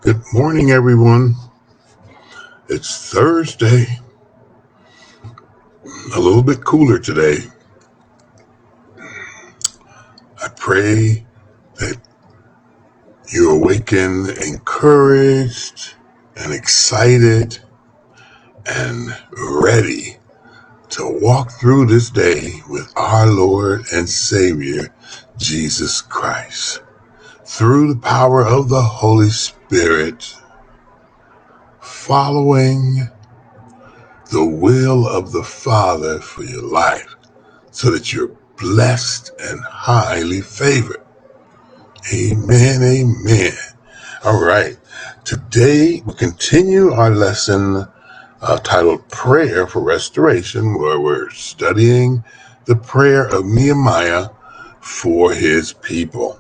Good morning, everyone. It's Thursday, a little bit cooler today. I pray that you awaken encouraged and excited and ready to walk through this day with our Lord and Savior, Jesus Christ. Through the power of the Holy Spirit, following the will of the Father for your life, so that you're blessed and highly favored. Amen, amen. All right. Today we continue our lesson titled Prayer for Restoration, where we're studying the prayer of Nehemiah for his people.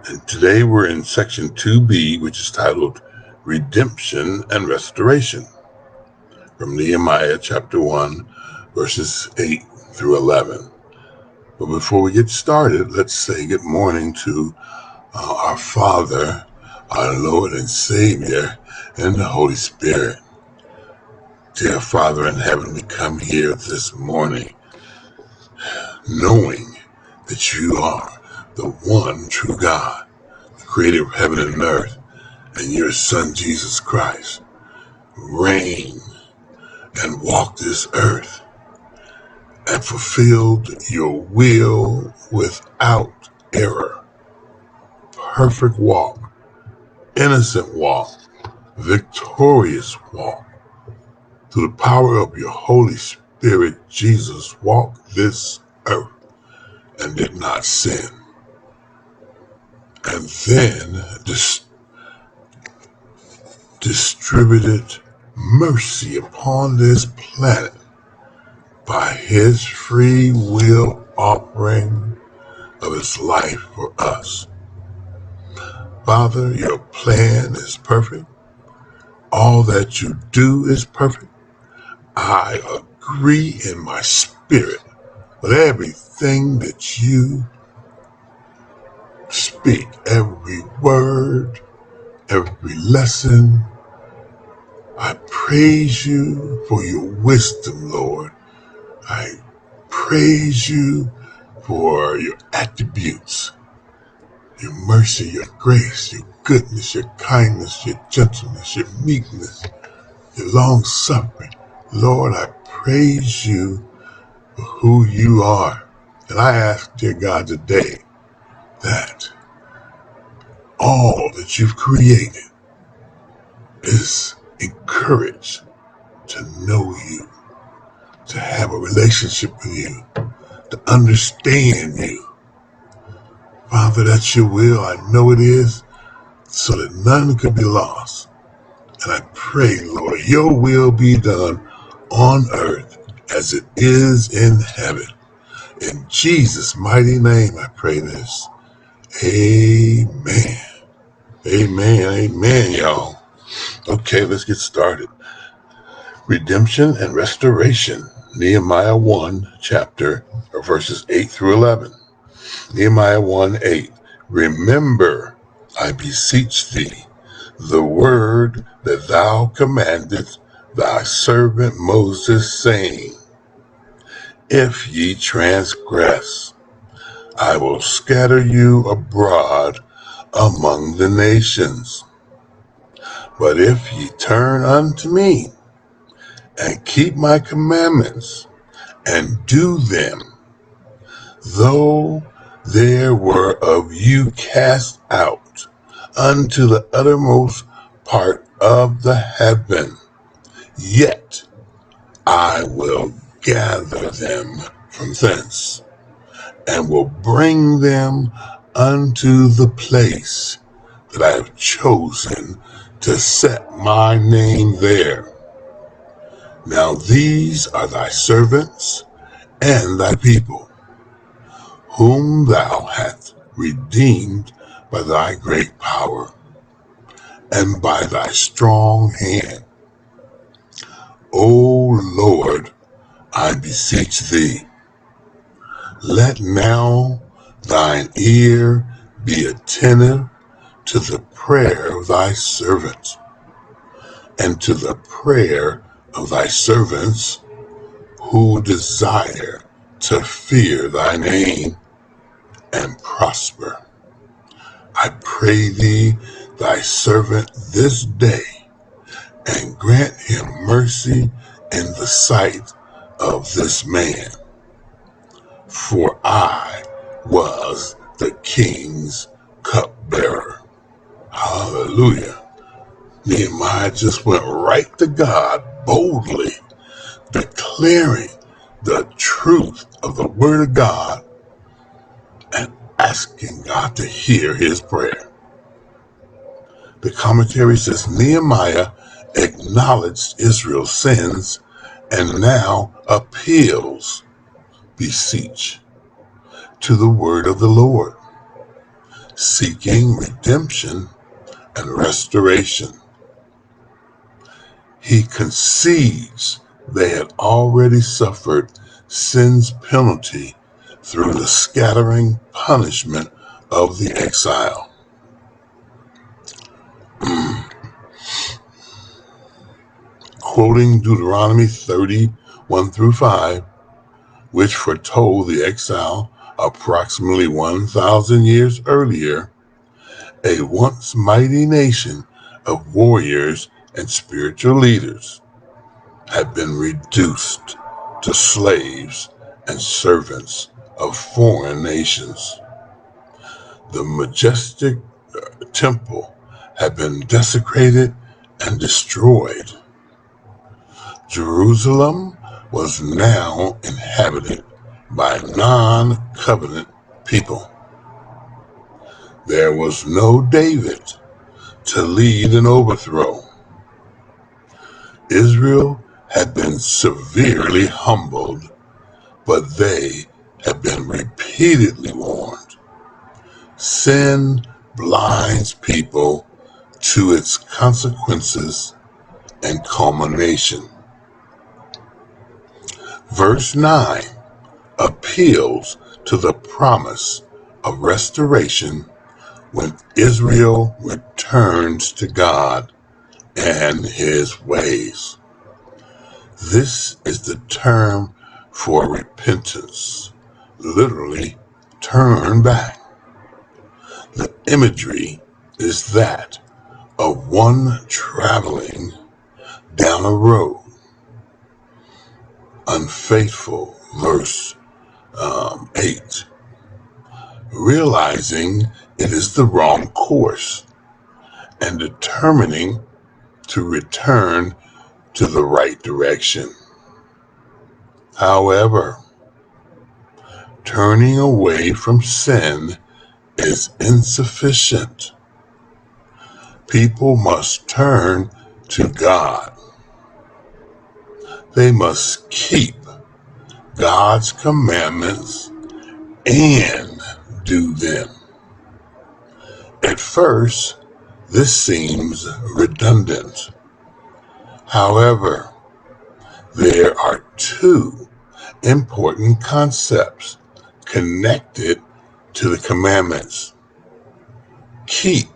And today we're in section 2b, which is titled Redemption and Restoration, from Nehemiah chapter 1, verses 8 through 11. But before we get started, let's say good morning to our Father, our Lord and Savior, and the Holy Spirit. Dear Father in heaven, we come here this morning knowing that you are the one true God, the creator of heaven and earth, and your Son, Jesus Christ, reigned and walked this earth and fulfilled your will without error. Perfect walk, innocent walk, victorious walk. Through the power of your Holy Spirit, Jesus walked this earth and did not sin. And then distributed mercy upon this planet by his free will offering of his life for us. Father, your plan is perfect. All that you do is perfect. I agree in my spirit with everything that you speak, every word, every lesson. I praise you for your wisdom, Lord. I praise you for your attributes, your mercy, your grace, your goodness, your kindness, your gentleness, your meekness, your long suffering. Lord, I praise you for who you are. And I ask, dear God, today that all that you've created is encouraged to know you, to have a relationship with you, to understand you. Father, that's your will. I know it is, so that none could be lost. And I pray, Lord, your will be done on earth as it is in heaven. In Jesus' mighty name, I pray this. Amen. Amen. Amen, y'all. Okay, let's get started. Redemption and Restoration. Nehemiah 1, verses 8 through 11. Nehemiah 1:8. Remember, I beseech thee, the word that thou commandest thy servant Moses, saying, if ye transgress, I will scatter you abroad among the nations. But if ye turn unto me, and keep my commandments, and do them, though there were of you cast out unto the uttermost part of the heaven, yet I will gather them from thence, and will bring them unto the place that I have chosen to set my name there. Now these are thy servants and thy people, whom thou hast redeemed by thy great power and by thy strong hand. O Lord, I beseech thee, let now thine ear be attentive to the prayer of thy servants, and to the prayer of thy servants who desire to fear thy name and prosper. I pray thee, thy servant, this day, and grant him mercy in the sight of this man. For I was the king's cupbearer. Hallelujah. Nehemiah just went right to God boldly, declaring the truth of the word of God and asking God to hear his prayer. The commentary says Nehemiah acknowledged Israel's sins and now appeals, beseech, to the word of the Lord, seeking redemption and restoration. He concedes they had already suffered sin's penalty through the scattering punishment of the exile. Quoting Deuteronomy 30:1-5, which foretold the exile approximately 1,000 years earlier, a once mighty nation of warriors and spiritual leaders had been reduced to slaves and servants of foreign nations. The majestic temple had been desecrated and destroyed. Jerusalem was now inhabited by non-covenant people. There was no David to lead an overthrow. Israel had been severely humbled, but they had been repeatedly warned. Sin blinds people to its consequences and culmination. Verse 9 appeals to the promise of restoration when Israel returns to God and his ways. This is the term for repentance, literally turn back. The imagery is that of one traveling down a road, unfaithful, verse 8, realizing it is the wrong course and determining to return to the right direction. However, turning away from sin is insufficient. People must turn to God. They must keep God's commandments and do them. At first, this seems redundant. However, there are two important concepts connected to the commandments. Keep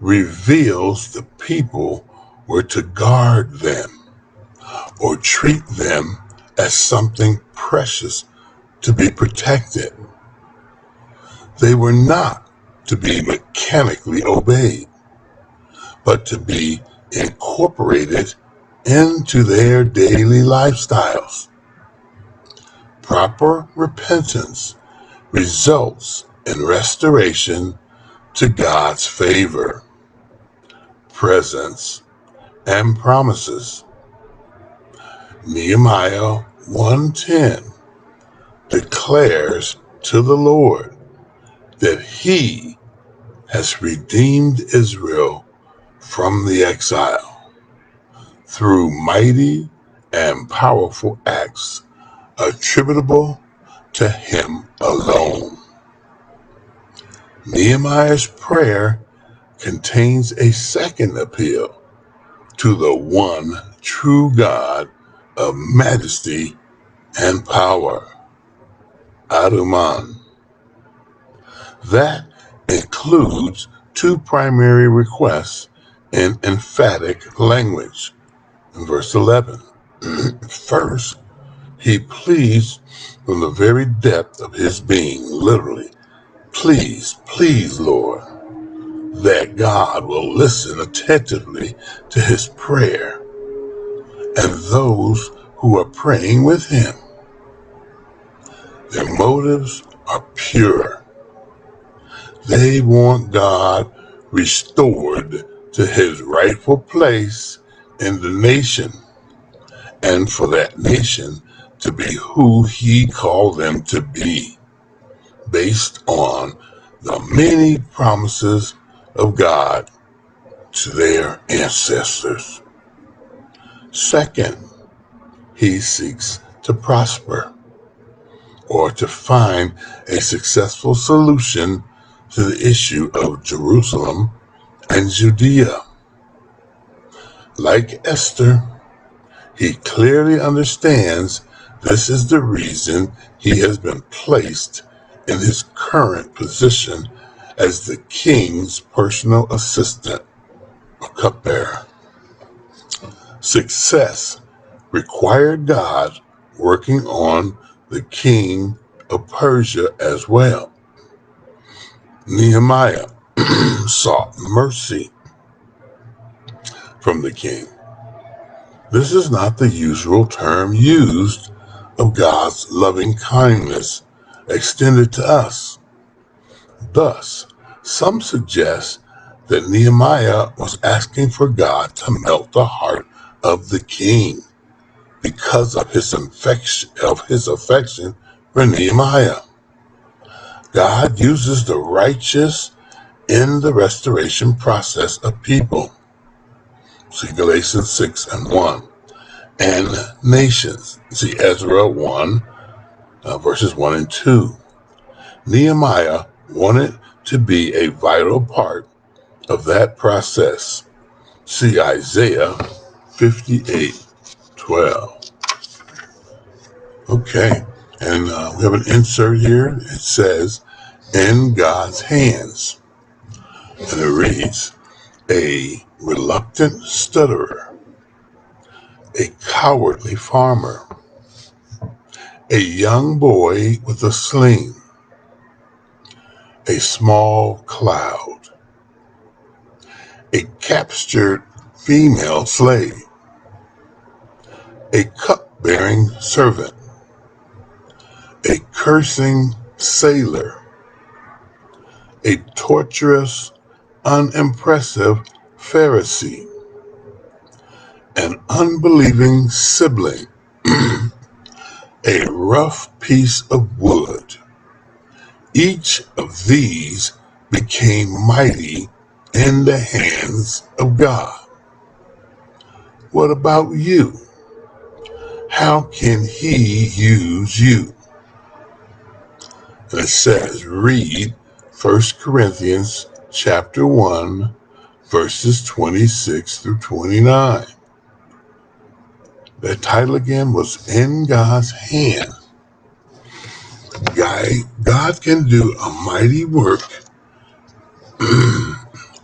reveals the people were to guard them or treat them as something precious to be protected. They were not to be mechanically obeyed, but to be incorporated into their daily lifestyles. Proper repentance results in restoration to God's favor, presence, and promises. Nehemiah 1:10 declares to the Lord that he has redeemed Israel from the exile through mighty and powerful acts attributable to him alone. Nehemiah's prayer contains a second appeal to the one true God of majesty and power, Aduman. That includes two primary requests in emphatic language. In verse 11, first, he pleads from the very depth of his being, literally, please, please, Lord, that God will listen attentively to his prayer and those who are praying with him. Their motives are pure. They want God restored to his rightful place in the nation, and for that nation to be who he called them to be, based on the many promises of God to their ancestors. Second, he seeks to prosper, or to find a successful solution to the issue of Jerusalem and Judea. Like Esther, he clearly understands this is the reason he has been placed in his current position as the king's personal assistant, or cupbearer. Success required God working on the king of Persia as well. Nehemiah sought mercy from the king. This is not the usual term used of God's loving kindness extended to us. Thus, some suggest that Nehemiah was asking for God to melt the heart of the king because of his affection for Nehemiah. God uses the righteous in the restoration process of people. See Galatians 6:1. And nations. See Ezra 1, verses 1 and 2. Nehemiah wanted to be a vital part of that process. See Isaiah 58:12. Okay, and we have an insert here. It says, in God's hands. And it reads, a reluctant stutterer, a cowardly farmer, a young boy with a sling, a small cloud, a captured female slave, a cup-bearing servant, a cursing sailor, a torturous, unimpressive Pharisee, an unbelieving sibling, a rough piece of wood. Each of these became mighty in the hands of God. What about you? How can he use you? And it says, read 1 Corinthians chapter 1, verses 26 through 29. The title again was In God's Hand. God can do a mighty work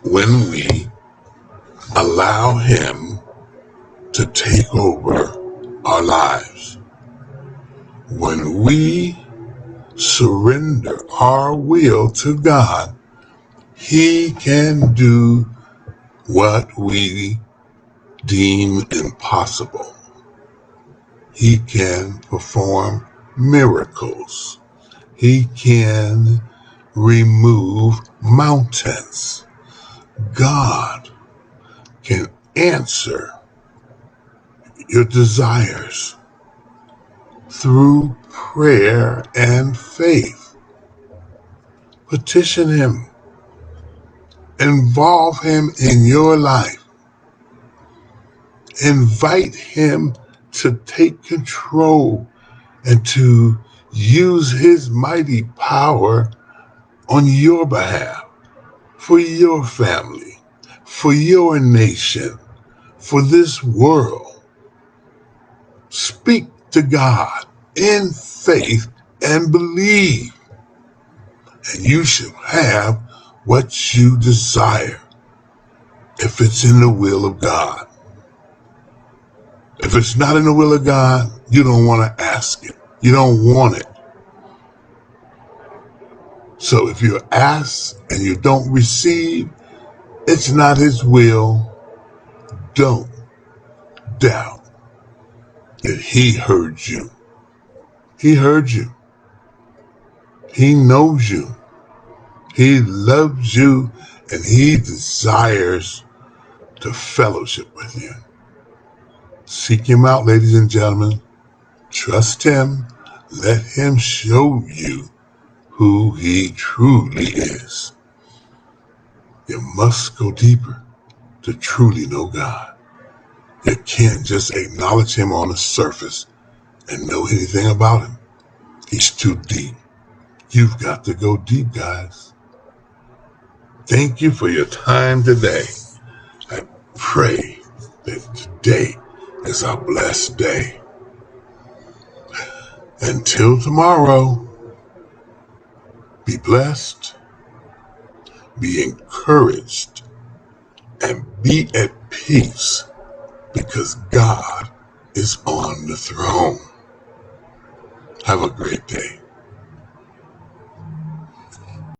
when we allow him to take over our lives. When we surrender our will to God, he can do what we deem impossible. He can perform miracles. He can remove mountains. God can answer your desires through prayer and faith. Petition him. Involve him in your life. Invite him to take control and to use his mighty power on your behalf, for your family, for your nation, for this world. Speak to God in faith and believe, and you shall have what you desire if it's in the will of God. If it's not in the will of God, you don't want to ask it. You don't want it. So if you ask and you don't receive, it's not his will. Don't doubt that he heard you. He heard you. He knows you. He loves you, and he desires to fellowship with you. Seek him out, ladies and gentlemen. Trust him. Let him show you who he truly is. You must go deeper to truly know God. You can't just acknowledge him on the surface and know anything about him. He's too deep. You've got to go deep, guys. Thank you for your time today. I pray that today is a blessed day. Until tomorrow, be blessed, be encouraged, and be at peace because God is on the throne. Have a great day.